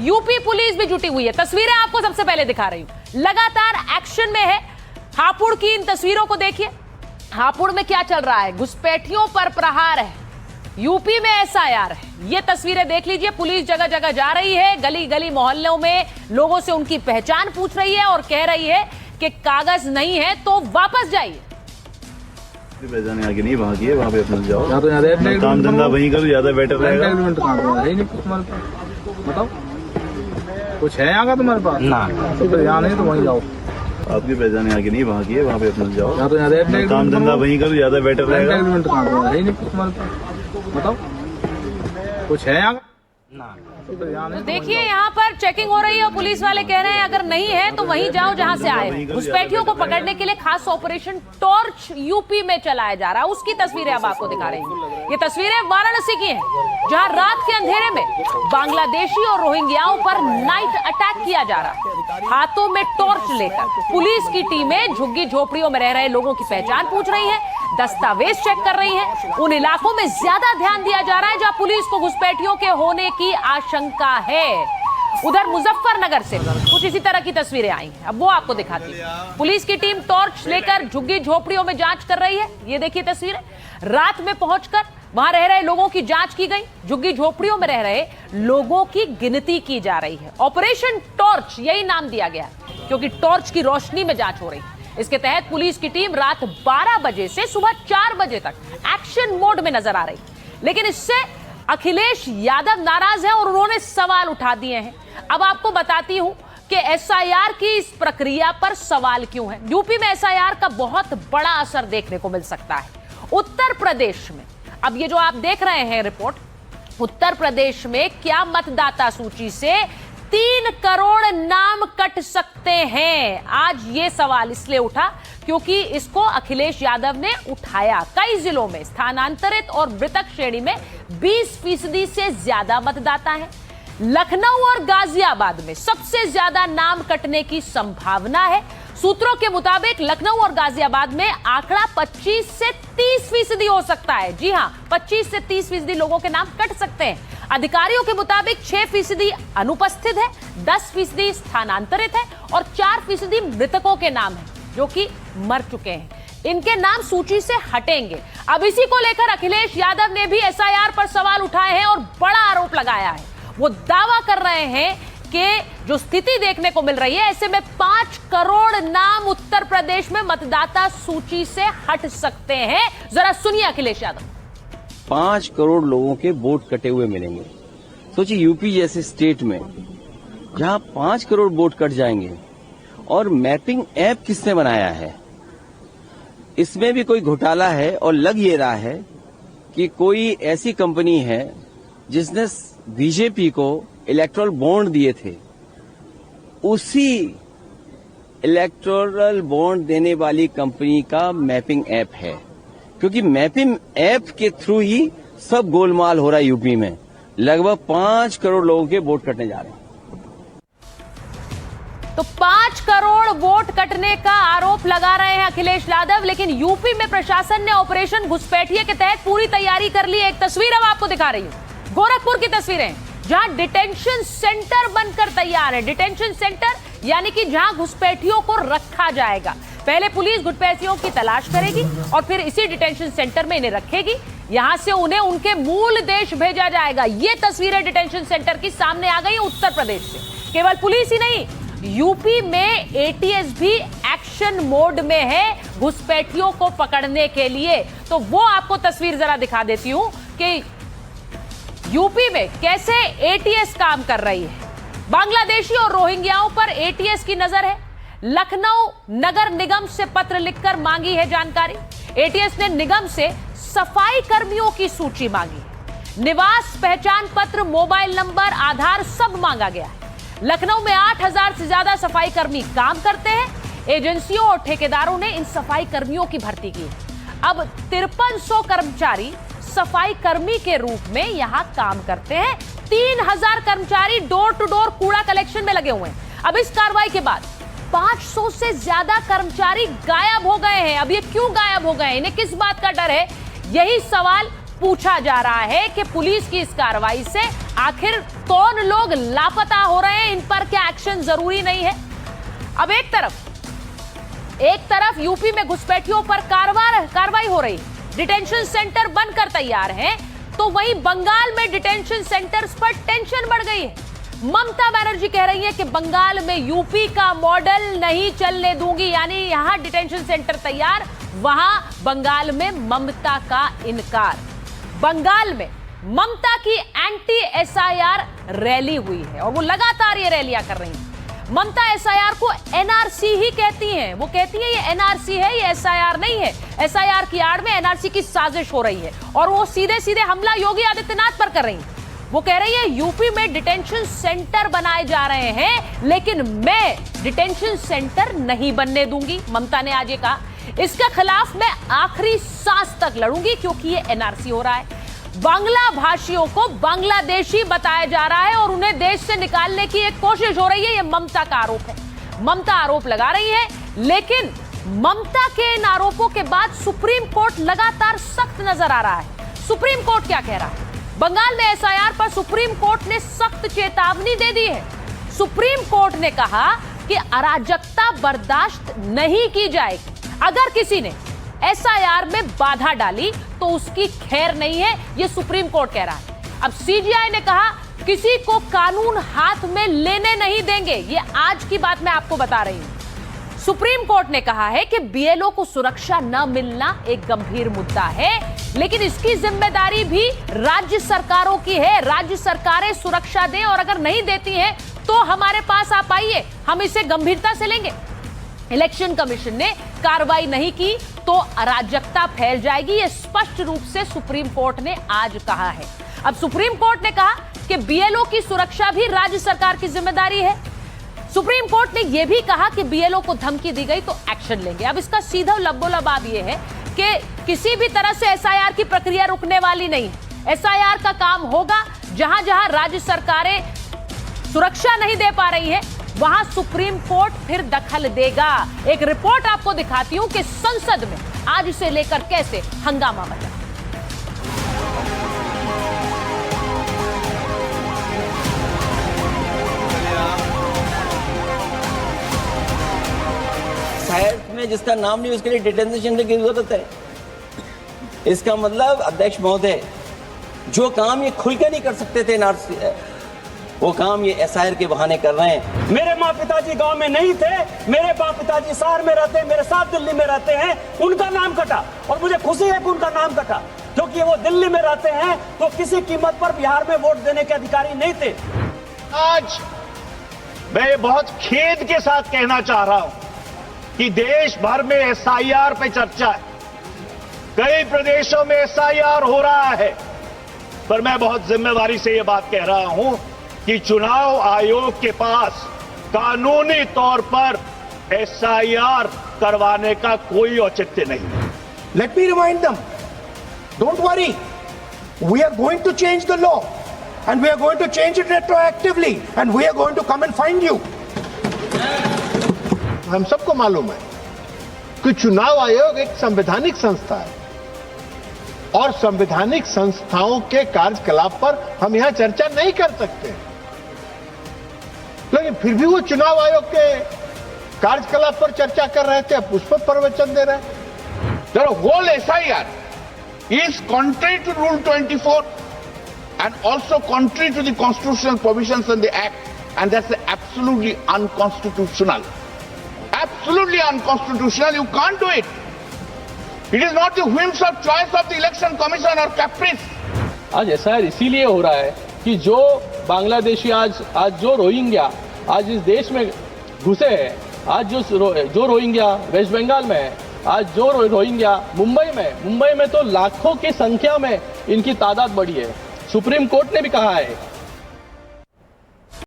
UP police भी जुटी हुई है। तस्वीरें आपको सबसे पहले दिखा रही हूं, लगातार एक्शन में है। हापुड़ की इन तस्वीरों को देखिए। हापुड़ में क्या चल रहा है, घुसपैठियों पर प्रहार है, यूपी में एसआईआर है। ये तस्वीरें देख लीजिए। पुलिस जगह जगह जा रही है, गली गली मोहल्लों में लोगों से उनकी पहचान पूछ रही है और कह रही है कि कागज नहीं है तो वापस जाइए। जाने आगे नहीं, वहाँ की है, वहाँ पे अपना जाओ, काम धंधा वहीं करो, ज्यादा बेटर रहेगा। बताओ कुछ है यहाँ का तुम्हारे पास? ना, तो यहाँ नहीं तो वहीं जाओ। आपकी पहचान आगे नहीं, वहाँ की है, वहाँ पे अपना जाओ, काम धंधा वहीं करो, ज्यादा बेटर रहेगा। बताओ कुछ है यहाँ का? तो देखिए यहाँ पर चेकिंग हो रही है और पुलिस वाले कह रहे हैं अगर नहीं है तो वहीं जाओ जहां से आए। घुसपैठियों को पकड़ने के लिए खास ऑपरेशन टॉर्च यूपी में चलाया जा रहा है, उसकी तस्वीरें अब आपको दिखा रही हूँ। ये तस्वीरें वाराणसी की हैं, जहां रात के अंधेरे में बांग्लादेशी और रोहिंग्याओं पर नाइट अटैक किया जा रहा है। हाथों में टॉर्च लेकर पुलिस की टीमें झुग्गी झोपड़ियों में रह रहे लोगों की पहचान पूछ रही है, दस्तावेज चेक कर रही है। उन इलाकों में ज्यादा ध्यान दिया जा रहा है जहां पुलिस को घुसपैठियों के होने की आशंका है। उधर मुजफ्फरनगर से कुछ इसी तरह की तस्वीरें आई हैं, अब वो आपको दिखाती है। पुलिस की टीम टॉर्च लेकर झुग्गी झोपड़ियों में जांच कर रही है। ये देखिए तस्वीरें, रात में पहुंचकर वहां रह रहे लोगों की जांच की गई, झुग्गी झोपड़ियों में रह रहे लोगों की गिनती की जा रही है। ऑपरेशन टॉर्च यही नाम दिया गया क्योंकि टॉर्च की रोशनी में जांच हो रही है। इसके तहत पुलिस की टीम रात 12 बजे से सुबह 4 बजे तक एक्शन मोड में नजर आ रही। लेकिन इससे अखिलेश यादव नाराज है और उन्होंने सवाल उठा दिए हैं। अब आपको बताती हूं कि एसआईआर की इस प्रक्रिया पर सवाल क्यों है। यूपी में एसआईआर का बहुत बड़ा असर देखने को मिल सकता है। उत्तर प्रदेश में अब ये जो आप देख रहे हैं रिपोर्ट, उत्तर प्रदेश में क्या मतदाता सूची से 3 करोड़ नाम कट सकते हैं? आज ये सवाल इसलिए उठा क्योंकि इसको अखिलेश यादव ने उठाया। कई जिलों में स्थानांतरित और मृतक श्रेणी में 20% से ज्यादा मतदाता हैं। लखनऊ और गाजियाबाद में सबसे ज्यादा नाम कटने की संभावना है। सूत्रों के मुताबिक लखनऊ और गाजियाबाद में आंकड़ा 25 से 30% हो सकता है। जी हां, 25 से 30% लोगों के नाम कट सकते हैं। अधिकारियों के मुताबिक 6% अनुपस्थित है, 10% स्थानांतरित है और 4% मृतकों के नाम है जो कि मर चुके हैं। इनके नाम सूची से हटेंगे। अब इसी को लेकर अखिलेश यादव ने भी एसआईआर पर सवाल उठाए हैं और बड़ा आरोप लगाया है। वो दावा कर रहे हैं कि जो स्थिति देखने को मिल रही है, ऐसे में 5 करोड़ नाम उत्तर प्रदेश में मतदाता सूची से हट सकते हैं। जरा सुनिए अखिलेश यादव। 5 करोड़ लोगों के वोट कटे हुए मिलेंगे। सोचिए यूपी जैसे स्टेट में जहां 5 करोड़ वोट कट जाएंगे। और मैपिंग ऐप किसने बनाया है? इसमें भी कोई घोटाला है और लग ये रहा है कि कोई ऐसी कंपनी है जिसने बीजेपी को इलेक्टोरल बॉन्ड दिए थे, उसी इलेक्टोरल बॉन्ड देने वाली कंपनी का मैपिंग ऐप है। क्योंकि मैपिंग ऐप के थ्रू ही सब गोलमाल हो रहा है यूपी में। लगभग 5 करोड़ लोगों के वोट कटने जा रहे हैं। तो 5 करोड़ वोट कटने का आरोप लगा रहे हैं अखिलेश यादव। लेकिन यूपी में प्रशासन ने ऑपरेशन घुसपैठिए के तहत पूरी तैयारी कर ली है। एक तस्वीर अब आपको दिखा रही हूं, गोरखपुर की तस्वीरें, जहां डिटेंशन सेंटर बनकर तैयार है। डिटेंशन सेंटर यानी कि जहां घुसपैठियों को रखा जाएगा। पहले पुलिस घुसपैठियों की तलाश करेगी और फिर इसी डिटेंशन सेंटर में इन्हें रखेगी। यहां से उन्हें उनके मूल देश भेजा जाएगा। ये तस्वीरें डिटेंशन सेंटर की सामने आ गई उत्तर प्रदेश से। केवल पुलिस ही नहीं, यूपी में एटीएस भी एक्शन मोड में है घुसपैठियों को पकड़ने के लिए। तो वो आपको तस्वीर जरा दिखा देती हूं कि यूपी में कैसे एटीएस काम कर रही है। बांग्लादेशी और रोहिंग्याओं पर एटीएस की नजर है। लखनऊ नगर निगम से पत्र लिखकर मांगी है जानकारी। एटीएस ने निगम से सफाई कर्मियों की सूची मांगी। निवास पहचान पत्र, मोबाइल नंबर, आधार सब मांगा गया है। लखनऊ में 8000 से ज्यादा सफाई कर्मी काम करते हैं। एजेंसियों और ठेकेदारों ने इन सफाई कर्मियों की भर्ती की। अब 5300 कर्मचारी सफाई कर्मी के रूप में यहां काम करते हैं। 3000 कर्मचारी डोर टू डोर कूड़ा कलेक्शन में लगे हुए हैं। अब इस कार्रवाई के बाद 500 से ज्यादा कर्मचारी गायब हो गए हैं। अब ये क्यों गायब हो गए, इन्हें किस बात का डर है, यही सवाल पूछा जा रहा है कि पुलिस की इस कार्रवाई से आखिर कौन लोग लापता हो रहे हैं, इन पर क्या एक्शन जरूरी नहीं है? अब एक तरफ यूपी में घुसपैठियों पर कार्रवाई हो रही, डिटेंशन सेंटर बनकर तैयार हैं, तो वहीं बंगाल में डिटेंशन सेंटर्स पर टेंशन बढ़ गई है। ममता बनर्जी कह रही है कि बंगाल में यूपी का मॉडल नहीं चलने दूंगी, यानी यहां डिटेंशन सेंटर तैयार, वहां बंगाल में ममता का इनकार। बंगाल में ममता की एंटी एसआईआर रैली हुई है और वो लगातार ये रैलियां कर रही हैं। ममता एसआईआर को एनआरसी ही कहती हैं। वो कहती है ये एनआरसी है, ये एसआईआर नहीं है। एसआईआर की आड़ में एनआरसी की साजिश हो रही है और वो सीधे सीधे हमला योगी आदित्यनाथ पर कर रही है। वो कह रही है यूपी में डिटेंशन सेंटर बनाए जा रहे हैं, लेकिन मैं डिटेंशन सेंटर नहीं बनने दूंगी। ममता ने आज ये कहा, इसके खिलाफ मैं आखिरी सांस तक लड़ूंगी क्योंकि ये एनआरसी हो रहा है। बांग्ला भाषियों को बांग्लादेशी बताया जा रहा है और उन्हें देश से निकालने की एक कोशिश हो रही है। ये ममता का आरोप है। ममता आरोप लगा रही है, लेकिन ममता के इन आरोपों के बाद सुप्रीम कोर्ट लगातार सख्त नजर आ रहा है। सुप्रीम कोर्ट क्या कह रहा है? बंगाल में एसआईआर पर सुप्रीम कोर्ट ने सख्त चेतावनी दे दी है। सुप्रीम कोर्ट ने कहा कि अराजकता बर्दाश्त नहीं की जाएगी। अगर किसी ने एसआईआर में बाधा डाली तो उसकी खैर नहीं है, यह सुप्रीम कोर्ट कह रहा है। अब सीजीआई ने कहा किसी को कानून हाथ में लेने नहीं देंगे। यह आज की बात मैं आपको बता रही हूं। सुप्रीम कोर्ट ने कहा है कि बीएलओ को सुरक्षा न मिलना एक गंभीर मुद्दा है, लेकिन इसकी जिम्मेदारी भी राज्य सरकारों की है। राज्य सरकारें सुरक्षा दें और अगर नहीं देती हैं तो हमारे पास आप आइए, हम इसे गंभीरता से लेंगे। इलेक्शन कमीशन ने कार्रवाई नहीं की तो अराजकता फैल जाएगी, यह स्पष्ट रूप से सुप्रीम कोर्ट ने आज कहा है। अब सुप्रीम कोर्ट ने कहा कि बीएलओ की सुरक्षा भी राज्य सरकार की जिम्मेदारी है। सुप्रीम कोर्ट ने यह भी कहा कि बीएलओ को धमकी दी गई तो एक्शन लेंगे। अब इसका सीधा लबोलबाब यह है कि किसी भी तरह से एसआईआर की प्रक्रिया रुकने वाली नहीं है। एसआईआर का काम होगा, जहां जहां राज्य सरकारें सुरक्षा नहीं दे पा रही है वहां सुप्रीम कोर्ट फिर दखल देगा। एक रिपोर्ट आपको दिखाती हूं कि संसद में आज इसे लेकर कैसे हंगामा मचा। साइट में जिसका नाम नहीं उसके लिए डिटेंशन सेंटर की जरूरत है। इसका मतलब अध्यक्ष महोदय, जो काम ये खुल के नहीं कर सकते थे एनआरसी, वो काम ये एसआईआर के बहाने कर रहे हैं। मेरे माँ पिताजी गांव में नहीं थे, मेरे बाप पिताजी शहर में रहते हैं, मेरे साथ दिल्ली में रहते हैं, उनका नाम कटा और मुझे खुशी है कि उनका नाम कटा, क्योंकि वो दिल्ली में रहते हैं तो किसी कीमत पर बिहार में वोट देने के अधिकारी नहीं थे। आज मैं ये बहुत खेद के साथ कहना चाह रहा हूं कि देश भर में एसआईआर पे चर्चा है, कई प्रदेशों में एसआईआर हो रहा है, पर मैं बहुत जिम्मेदारी से ये बात कह रहा हूं कि चुनाव आयोग के पास कानूनी तौर पर एसआईआर करवाने का कोई औचित्य नहीं है। Let me remind them, don't worry, we are going to change the law and we are going to change it retroactively and we are going to come and find you. हम सबको मालूम है कि चुनाव आयोग एक संवैधानिक संस्था है और संवैधानिक संस्थाओं के कार्यकलाप पर हम यहां चर्चा नहीं कर सकते, लेकिन फिर भी वो चुनाव आयोग के कार्यकलाप पर चर्चा कर रहे थे, उस पर प्रवचन दे रहे हैं। The whole SIR is contrary to Rule 24 and also contrary to the constitutional provisions in the Act, and that's absolutely unconstitutional. Absolutely unconstitutional. You can't do it. It is not the whims of choice of the Election Commission or caprice. आज SIR इसीलिए हो रहा है कि जो बांग्लादेशी आज जो Rohingya आज इस देश में घुसे हैं, आज जो रोहिंग्या वेस्ट बंगाल में है, आज जो रोहिंग्या मुंबई में तो लाखों की संख्या में इनकी तादाद बढ़ी है। सुप्रीम कोर्ट ने भी कहा है